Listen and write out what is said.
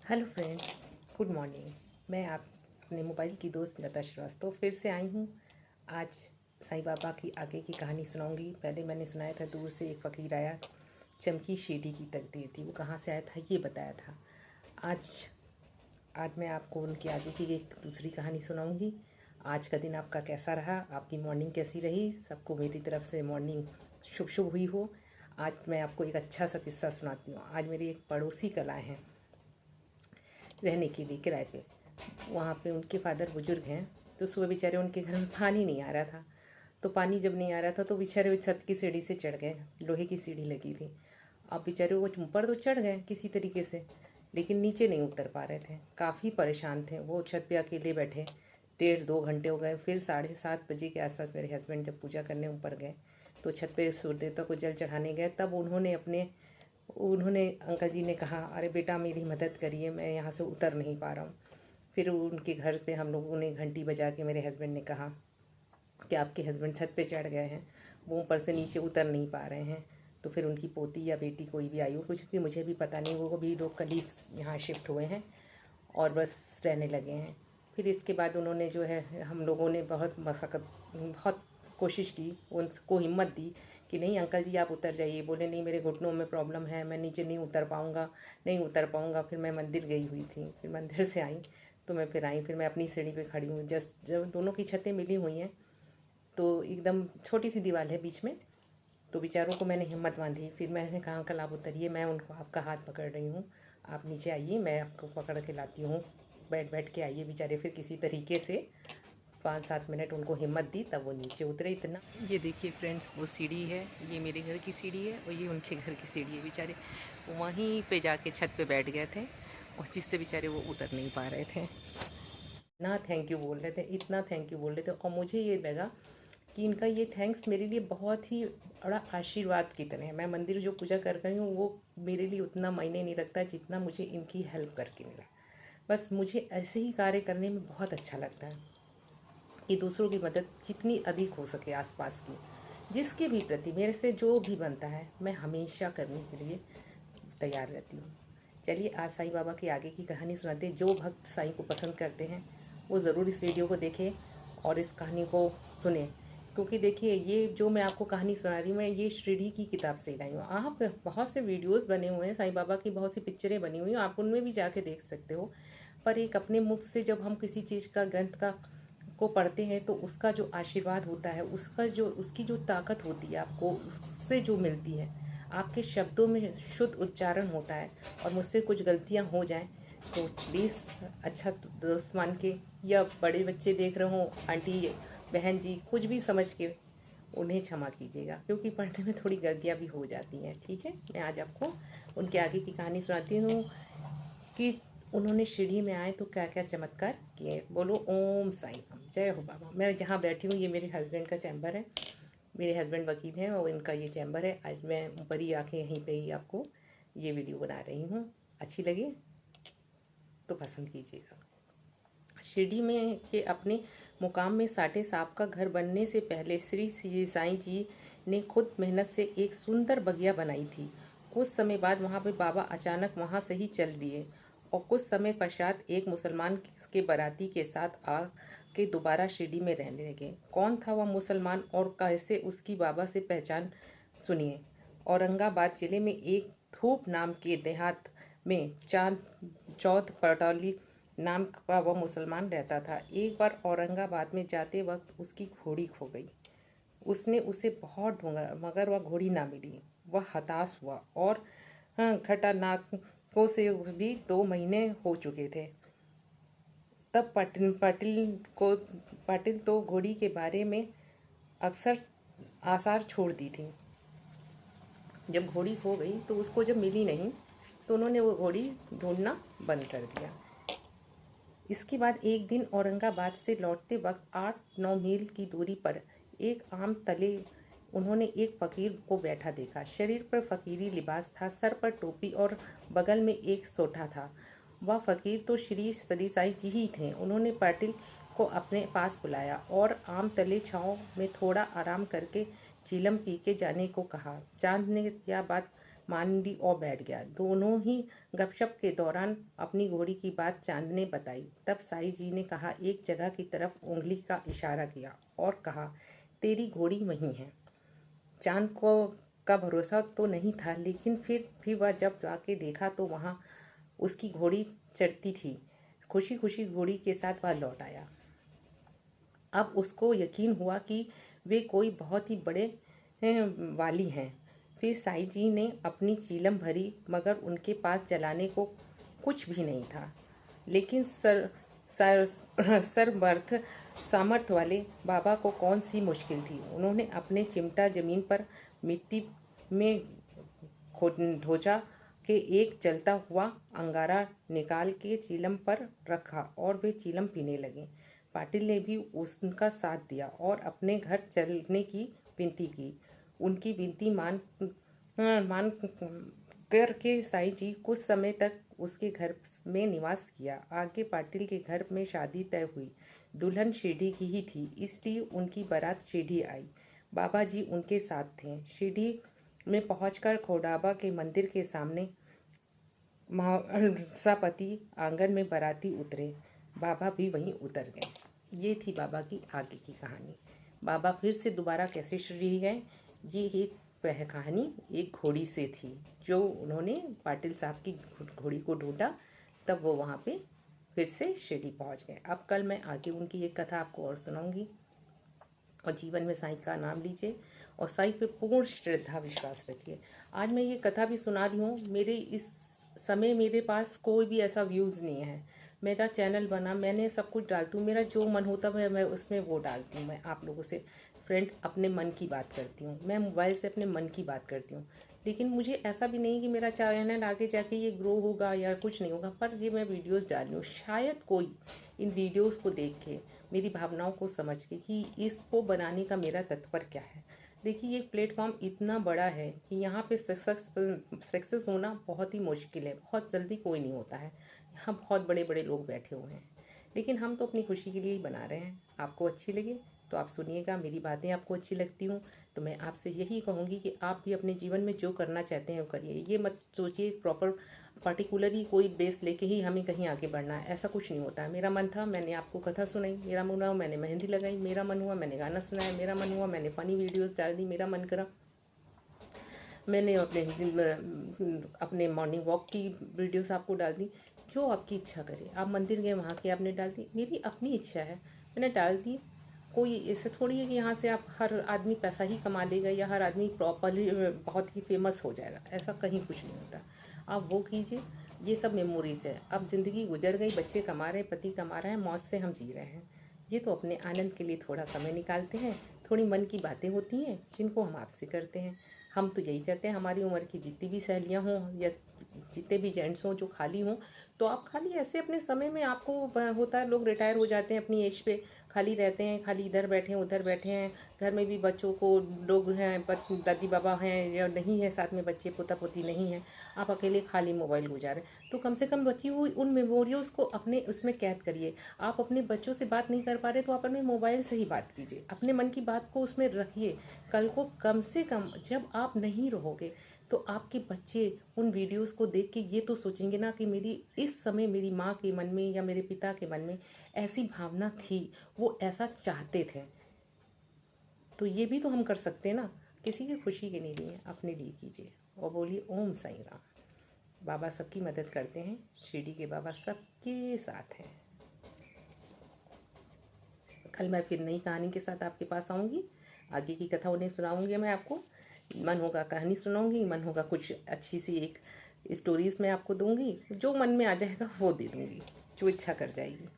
Hello friends, good morning. मैं आप अपने मोबाइल की दोस्त लता श्रीवास्तव फिर से आई हूँ। आज साईं बाबा की आगे की कहानी सुनाऊंगी। पहले मैंने सुनाया था दूर से एक फ़कीर आया, चमकी सीढ़ी की तकदीर थी। वो कहाँ से आया था ये बताया था। आज आज मैं आपको उनके आगे की एक दूसरी कहानी सुनाऊंगी। आज का दिन आपका कैसा रहा, आपकी मॉर्निंग कैसी रही। सबको मेरी तरफ से मॉर्निंग शुभ शुभ हुई हो। आज मैं आपको एक अच्छा सा किस्सा सुनाती हूँ। आज मेरी एक पड़ोसी कल आए हैं रहने के लिए किराए पे। वहाँ पे उनके फादर बुजुर्ग हैं, तो सुबह बेचारे उनके घर में पानी नहीं आ रहा था। तो पानी जब नहीं आ रहा था तो बेचारे वो छत की सीढ़ी से चढ़ गए। लोहे की सीढ़ी लगी थी। अब बेचारे वो ऊपर तो चढ़ गए किसी तरीके से, लेकिन नीचे नहीं उतर पा रहे थे। काफ़ी परेशान थे वो। छत पे अकेले बैठे 1.5-2 घंटे हो गए। फिर 7:30 बजे के आसपास मेरे हस्बैंड जब पूजा करने ऊपर गए तो छत पे सूर्य देवता को जल चढ़ाने गए, तब उन्होंने अंकल जी ने कहा, अरे बेटा मेरी मदद करिए, मैं यहाँ से उतर नहीं पा रहा हूँ। फिर उनके घर पे हम लोगों ने घंटी बजा के मेरे हस्बैंड ने कहा कि आपके हस्बैंड छत पे चढ़ गए हैं, वो ऊपर से नीचे उतर नहीं पा रहे हैं। तो फिर उनकी पोती या बेटी कोई भी आई हो कुछ, कि मुझे भी पता नहीं, वो भी लोग कलीग्स यहाँ शिफ्ट हुए हैं और बस रहने लगे हैं। फिर इसके बाद उन्होंने जो है, हम लोगों ने बहुत मशक्क़त, बहुत कोशिश की, उनको हिम्मत दी कि नहीं अंकल जी आप उतर जाइए। बोले नहीं मेरे घुटनों में प्रॉब्लम है, मैं नीचे नहीं उतर पाऊँगा, नहीं उतर पाऊँगा। फिर मैं मंदिर गई हुई थी, फिर मंदिर से आई तो मैं फिर आई, फिर मैं अपनी सीढ़ी पे खड़ी हूँ। जस्ट जब दोनों की छतें मिली हुई हैं तो एकदम छोटी सी दीवार है बीच में। तो बेचारों को मैंने हिम्मत बांधी। फिर मैंने कहा अंकल आप उतरिए, मैं उनको आपका हाथ पकड़ रही हूँ, आप नीचे आइए, मैं आपको पकड़ के लाती हूँ, बैठ बैठ के आइए। बेचारे फिर किसी तरीके से 5-7 मिनट उनको हिम्मत दी, तब वो नीचे उतरे। इतना, ये देखिए फ्रेंड्स, वो सीढ़ी है, ये मेरे घर की सीढ़ी है और ये उनके घर की सीढ़ी है। बेचारे वहीं पे जाके छत पे बैठ गए थे और जिससे बेचारे वो उतर नहीं पा रहे थे। इतना थैंक यू बोल रहे थे, इतना थैंक यू बोल रहे थे। और मुझे ये लगा कि इनका ये थैंक्स मेरे लिए बहुत ही बड़ा आशीर्वाद की तरह है। मैं मंदिर जो पूजा कर रही हूँ वो मेरे लिए उतना मायने नहीं रखता जितना मुझे इनकी हेल्प करके मिला। बस मुझे ऐसे ही कार्य करने में बहुत अच्छा लगता है कि दूसरों की मदद जितनी अधिक हो सके, आसपास की जिसके भी प्रति मेरे से जो भी बनता है, मैं हमेशा करने के लिए तैयार रहती हूँ। चलिए आज साईं बाबा की आगे की कहानी सुनाते हैं। जो भक्त साईं को पसंद करते हैं वो ज़रूर इस वीडियो को देखें और इस कहानी को सुने, क्योंकि देखिए ये जो मैं आपको कहानी सुना रही हूँ, मैं ये श्रीडी की किताब से लाई हूँ। आप बहुत से वीडियोस बने हुए हैं, साईं बाबा की बहुत सी पिक्चरें बनी हुई हैं, आप उनमें भी जाके देख सकते हो। पर एक अपने मुख से जब हम किसी चीज़ का ग्रंथ का को पढ़ते हैं तो उसका जो आशीर्वाद होता है, उसकी जो ताकत होती है, आपको उससे जो मिलती है, आपके शब्दों में शुद्ध उच्चारण होता है। और मुझसे कुछ गलतियां हो जाएं तो प्लीज़ अच्छा दोस्त मान के, या बड़े बच्चे देख रहे हो, आंटी बहन जी कुछ भी समझ के उन्हें क्षमा कीजिएगा, क्योंकि पढ़ने में थोड़ी गलतियां भी हो जाती हैं। ठीक है, मैं आज आपको उनके आगे की कहानी सुनाती हूँ कि उन्होंने सीढ़ी में आए तो क्या क्या चमत्कार किए। बोलो ओम साईं राम, जय हो बाबा। मैं जहाँ बैठी हूँ ये मेरे हस्बैंड का चैम्बर है। मेरे हस्बैंड वकील हैं और इनका ये चैम्बर है। आज मैं ऊपर ही आके यहीं पे ही आपको ये वीडियो बना रही हूँ। अच्छी लगी तो पसंद कीजिएगा। शिरडी में के अपने मुकाम में साठे साहब का घर बनने से पहले श्री साईं जी ने खुद मेहनत से एक सुंदर बगिया बनाई थी। कुछ समय बाद वहाँ पे बाबा अचानक वहाँ से ही चल दिए और कुछ समय पश्चात एक मुसलमान के बाराती के साथ आ के दोबारा शिरडी में रहने लगे। कौन था वह मुसलमान और कैसे उसकी बाबा से पहचान, सुनिए। औरंगाबाद जिले में एक धूप नाम के देहात में चांद चौथ पटौली नाम का वह मुसलमान रहता था। एक बार औरंगाबाद में जाते वक्त उसकी घोड़ी खो गई। उसने उसे बहुत ढूंढा मगर वह घोड़ी ना मिली। वह हताश हुआ और घटनाकों से भी 2 महीने हो चुके थे। तब पाटिल तो घोड़ी के बारे में अक्सर आसार छोड़ दी थी। जब घोड़ी खो गई तो उसको जब मिली नहीं तो उन्होंने वो घोड़ी ढूंढना बंद कर दिया। इसके बाद एक दिन औरंगाबाद से लौटते वक्त 8-9 मील की दूरी पर एक आम तले उन्होंने एक फ़कीर को बैठा देखा। शरीर पर फ़कीरी लिबास था, सर पर टोपी और बगल में एक सोटा था। वह फ़कीर तो श्री सदी साईं जी ही थे। उन्होंने पाटिल को अपने पास बुलाया और आम तले छाँव में थोड़ा आराम करके चीलम पी के जाने को कहा। चांद ने यह बात ली और बैठ गया। दोनों ही गपशप के दौरान अपनी घोड़ी की बात चांद ने बताई। तब साईं जी ने कहा, एक जगह की तरफ उंगली का इशारा किया और कहा, तेरी घोड़ी वहीं है। चांद को का भरोसा तो नहीं था, लेकिन फिर भी वह जब जाके देखा तो वहाँ उसकी घोड़ी चढ़ती थी। खुशी खुशी घोड़ी के साथ वह लौट आया। अब उसको यकीन हुआ कि वे कोई बहुत ही बड़े वाली हैं। फिर साईं जी ने अपनी चीलम भरी, मगर उनके पास जलाने को कुछ भी नहीं था। लेकिन सर्वमर्थ सामर्थ्य वाले बाबा को कौन सी मुश्किल थी। उन्होंने अपने चिमटा जमीन पर मिट्टी में ढोचा के एक जलता हुआ अंगारा निकाल के चीलम पर रखा और वे चीलम पीने लगे। पाटिल ने भी उनका साथ दिया और अपने घर चलने की विनती की। उनकी विनती मान कर के साईं जी कुछ समय तक उसके घर में निवास किया। आगे पाटिल के घर में शादी तय हुई। दुल्हन शिरडी की ही थी, इसलिए उनकी बारात शिरडी आई। बाबा जी उनके साथ थे। शिरडी में पहुंचकर खोडाबा के मंदिर के सामने महासापति आंगन में बाराती उतरे। बाबा भी वहीं उतर गए। ये थी बाबा की आगे की कहानी। बाबा फिर से दोबारा कैसे शिरडी गए, ये एक वह कहानी एक घोड़ी से थी, जो उन्होंने पाटिल साहब की घोड़ी को ढूंढा, तब वो वहाँ पे फिर से शिरडी पहुँच गए। अब कल मैं आगे उनकी एक कथा आपको और सुनाऊंगी। और जीवन में साईं का नाम लीजिए और साईं पे पूर्ण श्रद्धा विश्वास रखिए। आज मैं ये कथा भी सुना रही हूँ। मेरे इस समय मेरे पास कोई भी ऐसा व्यूज़ नहीं है। मेरा चैनल बना, मैंने सब कुछ डालती हूँ, मेरा जो मन होता है मैं उसमें वो डालती हूँ। मैं आप लोगों से फ्रेंड अपने मन की बात करती हूँ, मैं मोबाइल से अपने मन की बात करती हूँ। लेकिन मुझे ऐसा भी नहीं कि मेरा चैनल आगे जाके ये ग्रो होगा या कुछ नहीं होगा, पर ये मैं वीडियोस डाल रही हूँ। शायद कोई इन वीडियोस को देख के मेरी भावनाओं को समझ के कि इसको बनाने का मेरा तत्पर क्या है। देखिए, ये प्लेटफॉर्म इतना बड़ा है कि यहाँ पे सक्सेस होना बहुत ही मुश्किल है। बहुत जल्दी कोई नहीं होता है। यहाँ बहुत बड़े बड़े लोग बैठे हुए हैं, लेकिन हम तो अपनी खुशी के लिए ही बना रहे हैं। आपको अच्छी लगे तो आप सुनिएगा, मेरी बातें आपको अच्छी लगती हूँ तो मैं आपसे यही कहूँगी कि आप भी अपने जीवन में जो करना चाहते हैं वो करिए। ये मत सोचिए प्रॉपर पर्टिकुलरली कोई बेस लेके ही हमें कहीं आगे बढ़ना है, ऐसा कुछ नहीं होता है। मेरा मन था, मैंने आपको कथा सुनाई। मेरा मन हुआ, मैंने मेहंदी लगाई। मेरा मन हुआ, मैंने गाना सुनाया। मेरा मन हुआ, मैंने फ़नी वीडियोस डाल दी। मेरा मन करा, मैंने अपने मॉर्निंग वॉक की वीडियोस आपको डाल दी। जो आपकी इच्छा करे, आप मंदिर गए वहाँ की आपने डाल दी, मेरी अपनी इच्छा है, मैंने डाल दी। कोई ऐसे थोड़ी है कि यहाँ से आप हर आदमी पैसा ही कमा लेगा या हर आदमी प्रॉपरली बहुत ही फेमस हो जाएगा, ऐसा कहीं कुछ नहीं होता। आप वो कीजिए, ये सब मेमोरीज है। अब ज़िंदगी गुजर गई, बच्चे कमा रहे हैं, पति कमा रहे हैं, मौज से हम जी रहे हैं। ये तो अपने आनंद के लिए थोड़ा समय निकालते हैं, थोड़ी मन की बातें होती हैं जिनको हम आपसे करते हैं। हम तो यही चाहते हैं हमारी उम्र की जितनी भी सहेलियाँ हों या जितने भी जेंट्स हों जो खाली हों, तो आप खाली ऐसे अपने समय में, आपको होता है लोग रिटायर हो जाते हैं अपनी एज पे, खाली रहते हैं, खाली इधर बैठे हैं उधर बैठे हैं, घर में भी बच्चों को लोग हैं, दादी बाबा हैं या नहीं है, साथ में बच्चे पोता पोती नहीं हैं, आप अकेले खाली मोबाइल गुजारें, तो कम से कम बची हुई उन मेमोरियोज़ को अपने उसमें कैद करिए। आप अपने बच्चों से बात नहीं कर पा रहे तो आप अपने मोबाइल से ही बात कीजिए, अपने मन की बात को उसमें रखिए। कल को कम से कम जब आप नहीं रहोगे तो आपके बच्चे उन वीडियोस को देख के ये तो सोचेंगे ना कि मेरी इस समय मेरी माँ के मन में या मेरे पिता के मन में ऐसी भावना थी, वो ऐसा चाहते थे। तो ये भी तो हम कर सकते हैं ना, किसी की खुशी के लिए नहीं, अपने लिए कीजिए और बोलिए ओम साईं राम। बाबा सबकी मदद करते हैं, शिरडी के बाबा सबके साथ हैं। कल मैं फिर नई कहानी के साथ आपके पास आऊँगी, आगे की कथा उन्हें सुनाऊँगी मैं आपको। मन होगा कहानी सुनाऊँगी, मन होगा कुछ अच्छी सी एक स्टोरीज़ मैं आपको दूँगी, जो मन में आ जाएगा वो दे दूँगी, जो इच्छा कर जाएगी।